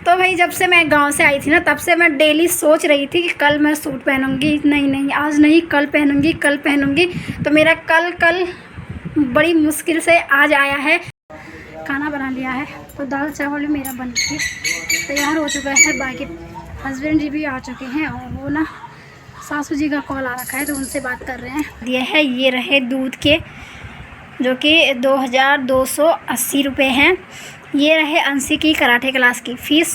तो भाई जब से मैं गांव से आई थी ना, तब से मैं डेली सोच रही थी कि कल मैं सूट पहनूंगी, नहीं आज नहीं, कल पहनूंगी। तो मेरा कल बड़ी मुश्किल से आज आया है। खाना बना लिया है, तो दाल चावल भी मेरा बन के तैयार हो चुका है। बाकी हस्बैंड जी भी आ चुके हैं और वो ना सासू जी का कॉल आ रखा है, तो उनसे बात कर रहे हैं। ये रहे दूध के, जो कि 2280 रुपये हैं। ये रहे अंशी की कराटे क्लास की फ़ीस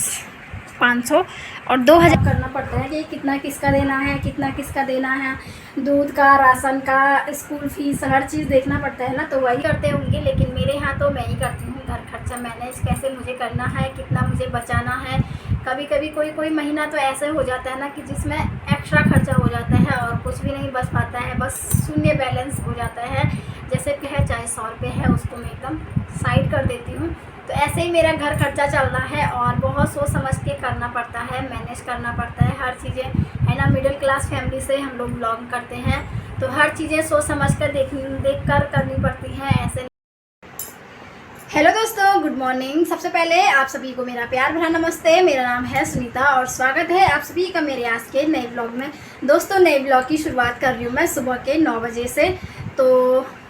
500 और 2000 करना पड़ता है कि कितना किसका देना है, दूध का, राशन का, स्कूल फीस, हर चीज़ देखना पड़ता है ना। तो वही करते होंगे, लेकिन मेरे यहाँ तो मैं ही करती हूँ। घर खर्चा मैनेज कैसे मुझे करना है, कितना मुझे बचाना है। कभी कभी कोई महीना तो ऐसे हो जाता है ना कि जिसमें एक्स्ट्रा खर्चा हो जाता है और कुछ भी नहीं बच पाता है, बस शून्य बैलेंस हो जाता है। जैसे कि है चाहे 100 रुपये है, उसको मैं एकदम साइड कर देती हूँ। तो ऐसे ही मेरा घर खर्चा चल रहा है और बहुत सोच समझ के करना पड़ता है, मैनेज करना पड़ता है हर चीज़ें, है ना। मिडिल क्लास फैमिली से हम लोग बिलोंग करते हैं, तो हर चीज़ें सोच समझ कर देख कर करनी पड़ती हैं ऐसे। हेलो दोस्तों, गुड मॉर्निंग। सबसे पहले आप सभी को मेरा प्यार भरा नमस्ते। मेरा नाम है सुनीता और स्वागत है आप सभी का मेरे आज के नए ब्लॉग में। दोस्तों, नए ब्लॉग की शुरुआत कर रही हूँ मैं सुबह के 9 बजे से। तो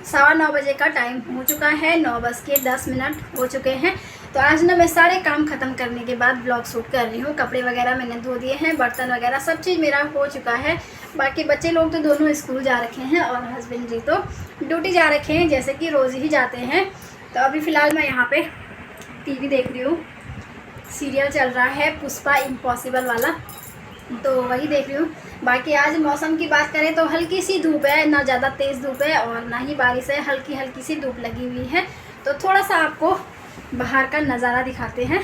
9:15 बजे का टाइम हो चुका है, 9:10 हो चुके हैं। तो आज ना मैं सारे काम ख़त्म करने के बाद ब्लॉग शूट कर रही हूँ। कपड़े वगैरह मैंने धो दिए हैं, बर्तन वगैरह सब चीज़ मेरा हो चुका है। बाकी बच्चे लोग तो दोनों स्कूल जा रखे हैं और हस्बैंड जी तो ड्यूटी जा रखे हैं, जैसे कि रोज़ ही जाते हैं। तो अभी फ़िलहाल मैं यहाँ पे टीवी देख रही हूँ। सीरियल चल रहा है पुष्पा इम्पॉसिबल वाला, तो वही देख रही हूँ। बाकी आज मौसम की बात करें तो हल्की सी धूप है, ना ज़्यादा तेज़ धूप है और ना ही बारिश है, हल्की सी धूप लगी हुई है। तो थोड़ा सा आपको बाहर का नज़ारा दिखाते हैं।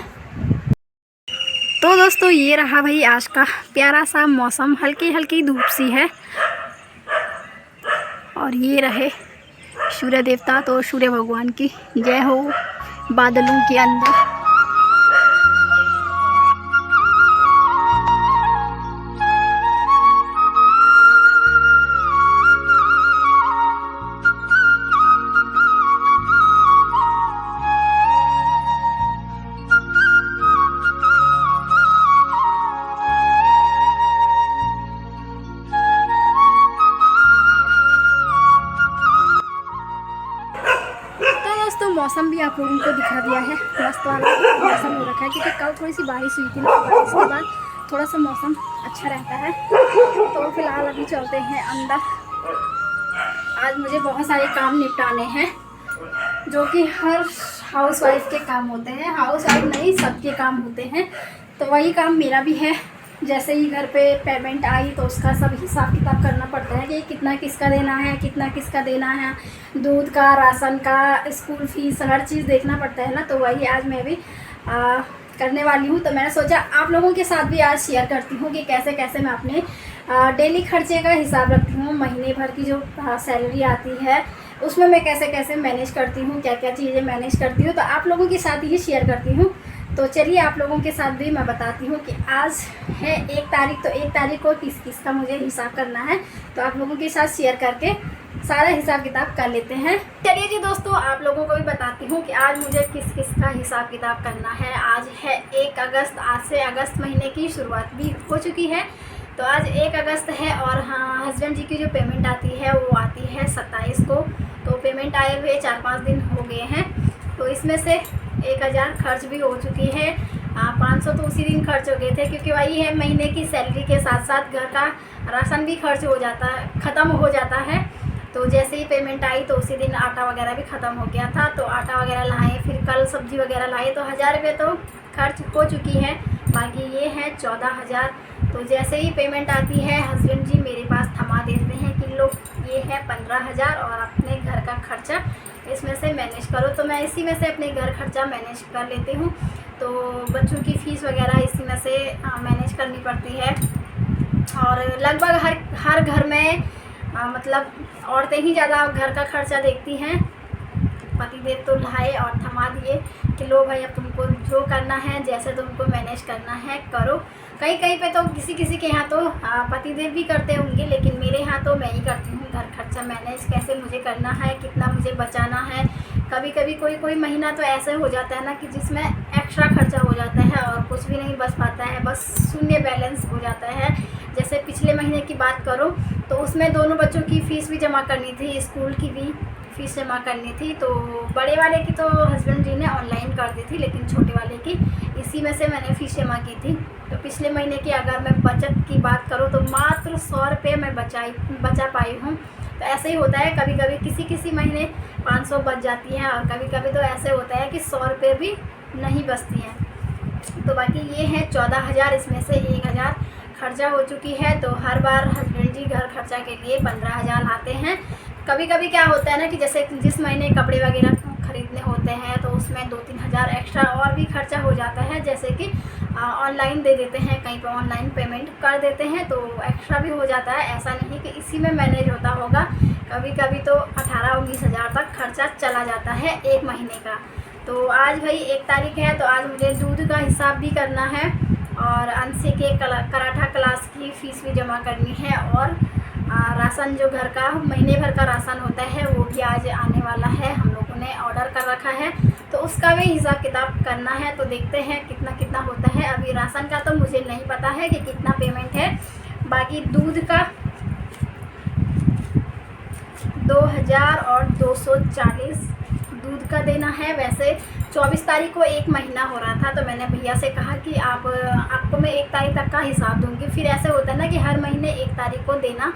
तो दोस्तों, ये रहा भाई आज का प्यारा सा मौसम, हल्की धूप सी है। और ये रहे सूर्य देवता, तो सूर्य भगवान की जय हो बादलों के अंदर। तो मौसम भी आप लोगों को दिखा दिया है, मस्त वाला मौसम हो रखा है, क्योंकि कल थोड़ी सी बारिश हुई थी ना, बारिश के बाद थोड़ा सा मौसम अच्छा रहता है। तो फिलहाल अभी चलते हैं अंदर। आज मुझे बहुत सारे काम निपटाने हैं, जो कि हर हाउसवाइफ के काम होते हैं, हाउसवाइफ नहीं सबके काम होते हैं। तो वही काम मेरा भी है। जैसे ही घर पे पेमेंट आई तो उसका सब हिसाब किताब करना पड़ता है कि कितना किसका देना है, दूध का, राशन का, स्कूल फीस, हर चीज़ देखना पड़ता है ना। तो वही आज मैं भी करने वाली हूँ। तो मैंने सोचा आप लोगों के साथ भी आज शेयर करती हूँ कि कैसे मैं अपने डेली खर्चे का हिसाब रखती हूँ। महीने भर की जो सैलरी आती है उसमें मैं कैसे मैनेज करती हूँ, क्या चीज़ें मैनेज करती हूँ, तो आप लोगों के साथ ही शेयर करती हूँ। तो चलिए आप लोगों के साथ भी मैं बताती हूँ कि आज है 1 तारीख, तो 1 तारीख को किस का मुझे हिसाब करना है। तो आप लोगों के साथ शेयर करके सारा हिसाब किताब कर लेते हैं। चलिए जी दोस्तों, आप लोगों को भी बताती हूँ कि आज मुझे किस का हिसाब किताब करना है। आज है 1 अगस्त, आज से अगस्त महीने की शुरुआत भी हो चुकी है। तो आज 1 अगस्त है और हाँ, हस्बैंड जी की जो पेमेंट आती है वो आती है 27 को। तो पेमेंट आए हुए 4-5 दिन हो गए हैं। तो इसमें से 1000 खर्च भी हो चुकी है। 500 तो उसी दिन खर्च हो गए थे, क्योंकि वही है महीने की सैलरी के साथ साथ घर का राशन भी खर्च हो जाता है, ख़त्म हो जाता है। तो जैसे ही पेमेंट आई तो उसी दिन आटा वगैरह भी ख़त्म हो गया था। तो आटा वगैरह लाए, फिर कल सब्ज़ी वगैरह लाए, तो 1000 रुपये तो खर्च हो चुकी है। बाकी ये है 14000। तो जैसे ही पेमेंट आती है हस्बैंड जी मेरे पास थमा देते हैं कि लो ये है 15000 और अपने घर का खर्चा इसमें से मैनेज करो। तो मैं इसी में से अपने घर खर्चा मैनेज कर लेती हूँ। तो बच्चों की फ़ीस वगैरह इसी में से मैनेज करनी पड़ती है। और लगभग हर घर में मतलब औरतें ही ज़्यादा घर का खर्चा देखती हैं। पतिदेव तो लाए और थमा दिए कि लो भाई, अब तुमको जो करना है, जैसे तुमको मैनेज करना है करो। कहीं पे तो किसी के यहाँ तो पतिदेव भी करते होंगे, लेकिन मेरे यहाँ तो मैं ही करती हूँ घर खर्चा मैनेज, कैसे मुझे करना है, कितना मुझे बचाना है, कभी कभी कोई कोई महीना तो ऐसे हो जाता है ना कि जिसमें एक्स्ट्रा खर्चा हो जाता है और कुछ भी नहीं बच पाता है, बस शून्य बैलेंस हो जाता है। जैसे पिछले महीने की बात करो तो उसमें दोनों बच्चों की फ़ीस भी जमा करनी थी, स्कूल की भी फ़ीस जमा करनी थी। तो बड़े वाले की तो हस्बैंड जी ने ऑनलाइन कर दी थी, लेकिन छोटे वाले की इसी में से मैंने फ़ीस जमा की थी। तो पिछले महीने की अगर मैं बचत की बात करूँ तो मात्र 100 रुपये मैं बचा पाई हूँ। तो ऐसे ही होता है, कभी कभी किसी महीने 500 बच जाती हैं और कभी कभी तो ऐसे होता है कि 100 रुपये भी नहीं बचती हैं। तो बाकी ये है 14,000, इसमें से 1,000 खर्चा हो चुकी है। तो हर बार हस्बैंड जी घर खर्चा के लिए 15,000 लाते हैं। कभी कभी क्या होता है ना कि जैसे जिस महीने कपड़े वगैरह खरीदने होते हैं तो उसमें 2-3 हज़ार एक्स्ट्रा और भी खर्चा हो जाता है। जैसे कि ऑनलाइन दे देते हैं, कहीं पर ऑनलाइन पेमेंट कर देते हैं तो एक्स्ट्रा भी हो जाता है। ऐसा नहीं कि इसी में मैनेज होता होगा, कभी कभी तो 18-19 हज़ार तक खर्चा चला जाता है एक महीने का। तो आज भाई 1 तारीख है, तो आज मुझे दूध का हिसाब भी करना है और अंशी के कराठा क्लास की फ़ीस भी जमा करनी है और राशन जो घर का महीने भर का राशन होता है वो भी आज आने वाला है, हम लोगों ने ऑर्डर कर रखा है। तो उसका भी हिसाब किताब करना है। तो देखते हैं कितना कितना होता है। अभी राशन का तो मुझे नहीं पता है कि कितना पेमेंट है। बाकी दूध का 2,240 दूध का देना है। वैसे 24 तारीख को 1 महीना हो रहा था, तो मैंने भैया से कहा कि आपको मैं 1 तारीख तक का हिसाब दूंगी। फिर ऐसे होता है ना कि हर महीने 1 तारीख को देना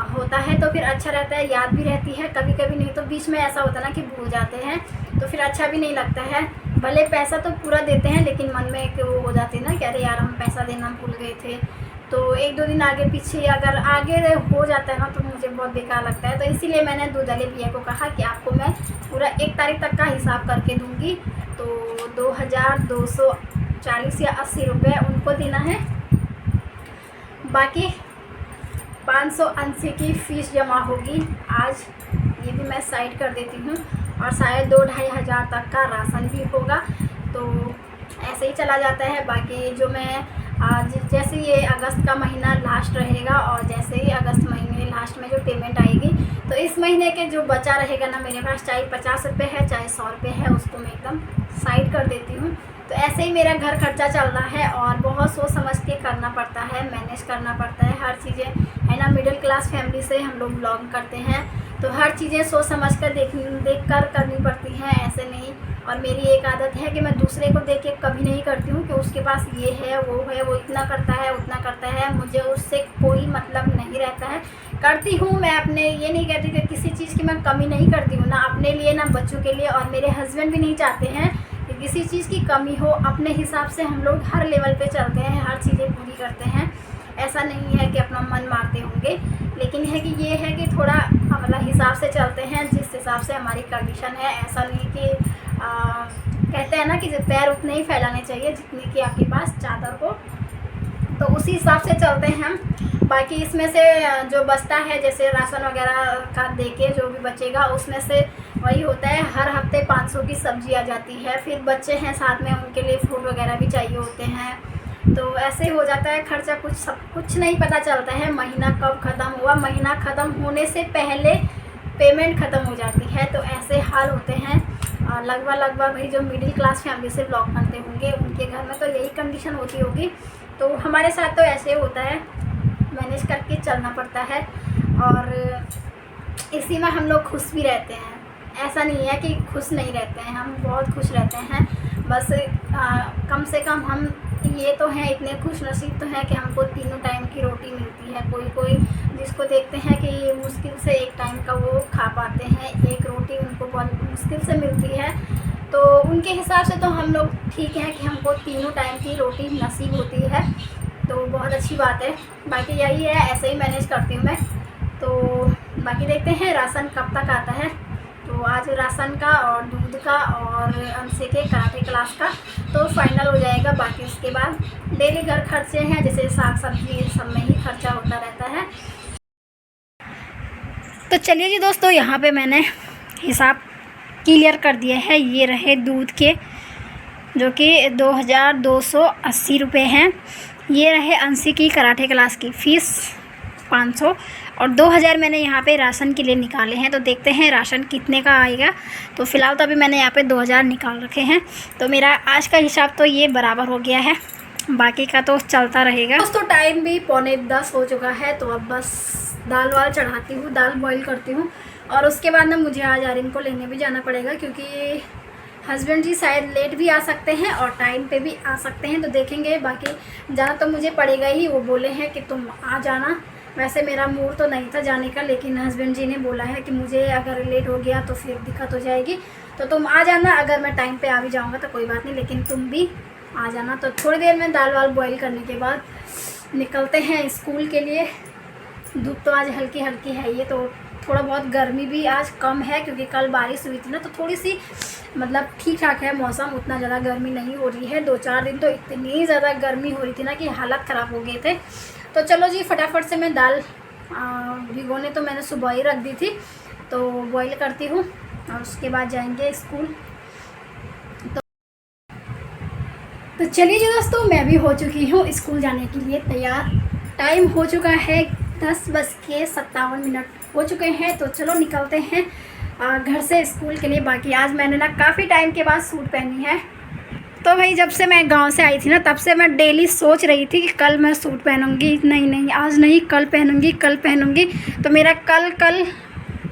होता है, तो फिर अच्छा रहता है, याद भी रहती है। कभी कभी नहीं तो बीच में ऐसा होता है ना कि भूल जाते हैं, तो फिर अच्छा भी नहीं लगता है। भले पैसा तो पूरा देते हैं लेकिन मन में कि वो हो जाती है ना कि अरे यार हम पैसा देना भूल गए थे। तो 1-2 दिन आगे पीछे अगर आगे हो जाता है ना तो मुझे बहुत बेकार लगता है। तो इसीलिए मैंने दूध वाले भैया को कहा कि आपको मैं पूरा 1 तारीख तक का हिसाब करके दूंगी। तो 2,240 या 80 रुपये उनको देना है। बाकी 580 की फ़ीस जमा होगी आज, ये भी मैं साइड कर देती हूँ। और शायद 2-2.5 हज़ार तक का राशन भी होगा। तो ऐसे ही चला जाता है। बाकी जो मैं आज जैसे ये अगस्त का महीना लास्ट रहेगा और जैसे ही अगस्त महीने लास्ट में जो पेमेंट आएगी तो इस महीने के जो बचा रहेगा ना मेरे पास, चाहे 50 रुपये है चाहे 100 रुपये है, उसको मैं एकदम साइड कर देती हूँ। तो ऐसे ही मेरा घर खर्चा चल रहा है और बहुत सोच समझ के करना पड़ता है, मैनेज करना पड़ता है हर चीज़ें, है ना। मिडिल क्लास फैमिली से हम लोग बिलोंग करते हैं तो हर चीज़ें सोच समझ कर देख कर करनी पड़ती हैं, ऐसे नहीं। और मेरी एक आदत है कि मैं दूसरे को देख के कभी नहीं करती हूँ कि उसके पास ये है, वो इतना करता है उतना करता है, मुझे उससे कोई मतलब नहीं रहता है। करती हूँ मैं अपने, ये नहीं कहती कि किसी चीज़ की मैं कमी नहीं करती हूँ, ना अपने लिए ना बच्चों के लिए। और मेरे हस्बैंड भी नहीं चाहते हैं कि किसी चीज़ की कमी हो। अपने हिसाब से हम लोग हर लेवल पे चलते हैं, हर चीज़ें पूरी करते हैं। ऐसा नहीं है कि अपना मन मारते होंगे, लेकिन है कि ये है कि थोड़ा मतलब हिसाब से चलते हैं, जिस हिसाब से हमारी कंडीशन है। ऐसा नहीं कि कहते हैं ना कि पैर उतने ही फैलाने चाहिए जितनी कि आपके पास चादर हो, तो उसी हिसाब से चलते हैं हम। बाकी इसमें से जो बचता है जैसे राशन वगैरह का देके जो भी बचेगा उसमें से वही होता है, हर हफ्ते 500 की सब्ज़ी आ जाती है। फिर बच्चे हैं साथ में, उनके लिए फ्रूट वगैरह भी चाहिए होते हैं। तो ऐसे हो जाता है खर्चा, कुछ नहीं पता चलता है महीना कब ख़त्म हुआ। महीना ख़त्म होने से पहले पेमेंट ख़त्म हो जाती है। तो ऐसे हाल होते हैं लगभग भाई जो मिडिल क्लास फैमिली से बिलोंग करते होंगे उनके घर में तो यही कंडीशन होती होगी। तो हमारे साथ तो ऐसे होता है, मैनेज करके चलना पड़ता है और इसी में हम लोग खुश भी रहते हैं। ऐसा नहीं है कि खुश नहीं रहते हैं, हम बहुत खुश रहते हैं। बस कम से कम हम ये तो हैं, इतने खुश नसीब तो हैं कि हमको 3 टाइम की रोटी मिलती है। कोई जिसको देखते हैं कि ये मुश्किल से 1 टाइम का वो खा पाते हैं, 1 रोटी उनको बहुत मुश्किल से मिलती है। तो उनके हिसाब से तो हम लोग ठीक हैं कि हमको 3 टाइम की रोटी नसीब होती है, तो बहुत अच्छी बात है। बाकी यही है, ऐसे ही मैनेज करती हूँ मैं। तो बाकी देखते हैं राशन कब तक आता है। तो आज राशन का और दूध का और अंशे के कराटे क्लास का तो फाइनल हो जाएगा। बाकी उसके बाद डेली घर खर्चे हैं, जैसे साग सब्जी सब में ही खर्चा होता रहता है। तो चलिए जी दोस्तों, यहाँ पे मैंने हिसाब क्लियर कर दिया है। ये रहे दूध के जो कि 2,280 रुपये हैं। ये रहे अंशी की कराटे क्लास की फ़ीस 500 और 2000 मैंने यहाँ पे राशन के लिए निकाले हैं। तो देखते हैं राशन कितने का आएगा। तो फ़िलहाल तो अभी मैंने यहाँ पे 2000 निकाल रखे हैं। तो मेरा आज का हिसाब तो ये बराबर हो गया है, बाकी का तो चलता रहेगा। दोस्तों टाइम भी 9:45 हो चुका है। तो अब बस दाल वाल चढ़ाती हूँ, दाल बॉईल करती हूँ और उसके बाद ना मुझे आज आर्यन को लेने भी जाना पड़ेगा, क्योंकि हस्बैंड जी शायद लेट भी आ सकते हैं और टाइम पे भी आ सकते हैं। तो देखेंगे, बाकी जाना तो मुझे पड़ेगा ही। वो बोले हैं कि तुम आ जाना। वैसे मेरा मूड तो नहीं था जाने का, लेकिन हस्बैंड जी ने बोला है कि मुझे अगर लेट हो गया तो फिर दिक्कत हो जाएगी, तो तुम आ जाना। अगर मैं टाइम पे आ भी जाऊँगा तो कोई बात नहीं, लेकिन तुम भी आ जाना। तो थोड़ी देर में दाल वाल बॉईल करने के बाद निकलते हैं स्कूल के लिए। धूप तो आज हल्की हल्की है, ये तो थोड़ा बहुत गर्मी भी आज कम है, क्योंकि कल बारिश हुई थी ना, तो थोड़ी सी मतलब ठीक ठाक है मौसम, उतना ज़्यादा गर्मी नहीं हो रही है। 2-4 दिन तो इतनी ज़्यादा गर्मी हो रही थी ना कि हालत ख़राब हो गए थे। तो चलो जी फटाफट से मैं दाल भिगोने तो मैंने सुबह ही रख दी थी, तो बॉईल करती हूँ और उसके बाद जाएंगे स्कूल। तो चलिए जी दोस्तों, मैं भी हो चुकी हूँ स्कूल जाने के लिए तैयार। टाइम हो चुका है 10:57 हो चुके हैं। तो चलो निकलते हैं घर से स्कूल के लिए। बाकी आज मैंने ना काफ़ी टाइम के बाद सूट पहनी है। तो भाई जब से मैं गांव से आई थी ना, तब से मैं डेली सोच रही थी कि कल मैं सूट पहनूंगी, नहीं आज नहीं, कल पहनूंगी। तो मेरा कल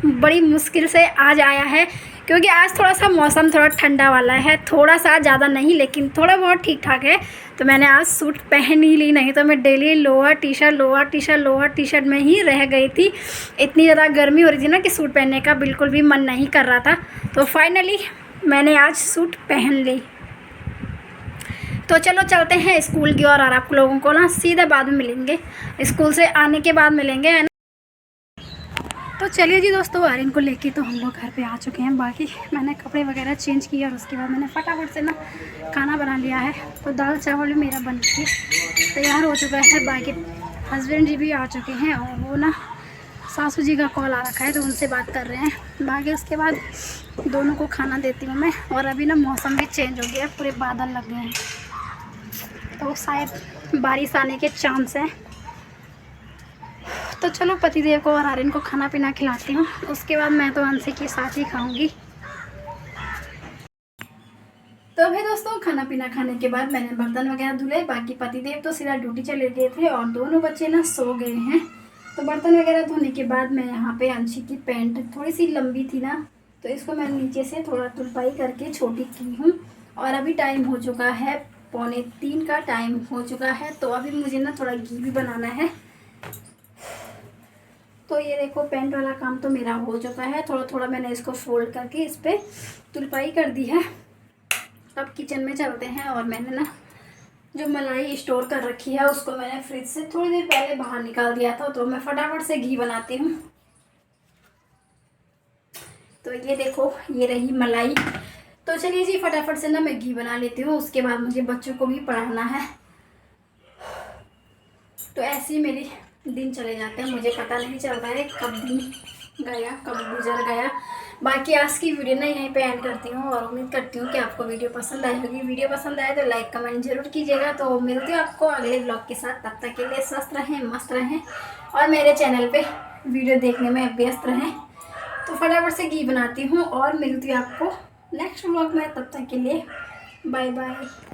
बड़ी मुश्किल से आज आया है, क्योंकि आज थोड़ा सा मौसम थोड़ा ठंडा वाला है, थोड़ा सा ज़्यादा नहीं लेकिन थोड़ा बहुत ठीक ठाक है। तो मैंने आज सूट पहन ही ली, नहीं तो मैं डेली लोअर टी शर्ट में ही रह गई थी। इतनी ज़्यादा गर्मी हो रही थी ना कि सूट पहनने का बिल्कुल भी मन नहीं कर रहा था। तो फाइनली मैंने आज सूट पहन ली। तो चलो चलते हैं स्कूल की ओर, और आप लोगों को ना सीधा बाद में मिलेंगे, स्कूल से आने के बाद मिलेंगे, है ना। तो चलिए जी दोस्तों, आर्यन को लेके तो हम लोग घर पे आ चुके हैं। बाकी मैंने कपड़े वगैरह चेंज किए और उसके बाद मैंने फटाफट से ना खाना बना लिया है। तो दाल चावल भी मेरा बन के तैयार हो चुका है। बाकी हस्बैंड जी भी आ चुके हैं और वो ना सासू जी का कॉल आ रखा है, तो उनसे बात कर रहे हैं। बाकी उसके बाद दोनों को खाना देती हूँ मैं। और अभी ना मौसम भी चेंज हो गया है, पूरे बादल लग गए हैं, तो शायद बारिश आने के चांस हैं। तो चलो पतिदेव को और आर्यन को खाना पीना खिलाती हूँ, उसके बाद मैं तो अंशी के साथ ही खाऊंगी। तो अभी दोस्तों खाना पीना खाने के बाद मैंने बर्तन वगैरह धुले। बाकी पतिदेव तो सीधा ड्यूटी चले गए थे और दोनों बच्चे ना सो गए हैं। तो बर्तन वगैरह धोने के बाद मैं यहाँ पे अंशी की पैंट थोड़ी सी लंबी थी ना, तो इसको मैं नीचे से थोड़ा तुरपाई करके छोटी की हूँ। और अभी टाइम हो चुका है 2:45 का टाइम हो चुका है। तो अभी मुझे ना थोड़ा घी भी बनाना है। तो ये देखो पैंट वाला काम तो मेरा हो चुका है। थोड़ा थोड़ा मैंने इसको फोल्ड करके इस पर तुरपाई कर दी है। अब किचन में चलते हैं। और मैंने ना जो मलाई स्टोर कर रखी है उसको मैंने फ्रिज से थोड़ी देर पहले बाहर निकाल दिया था, तो मैं फटाफट से घी बनाती हूँ। तो ये देखो ये रही मलाई। तो चलिए जी फटाफट से ना मैं घी बना लेती हूँ, उसके बाद मुझे बच्चों को भी पढ़ाना है। तो ऐसे ही मेरे दिन चले जाते हैं, मुझे पता नहीं चलता है कब दिन गया कब गुजर गया। बाकी आज की वीडियो ना यहीं पे एंड करती हूँ और उम्मीद करती हूँ कि आपको वीडियो पसंद आई होगी। वीडियो पसंद आए तो लाइक कमेंट जरूर कीजिएगा। तो मिलती हूँ आपको अगले ब्लॉग के साथ, तब तक के लिए स्वस्थ रहें, मस्त रहें और मेरे चैनल पे वीडियो देखने में व्यस्त रहें। तो फटाफट से घी बनाती हूँ और मिलती हूँ आपको नेक्स्ट ब्लॉग में, तब तक के लिए बाय बाय।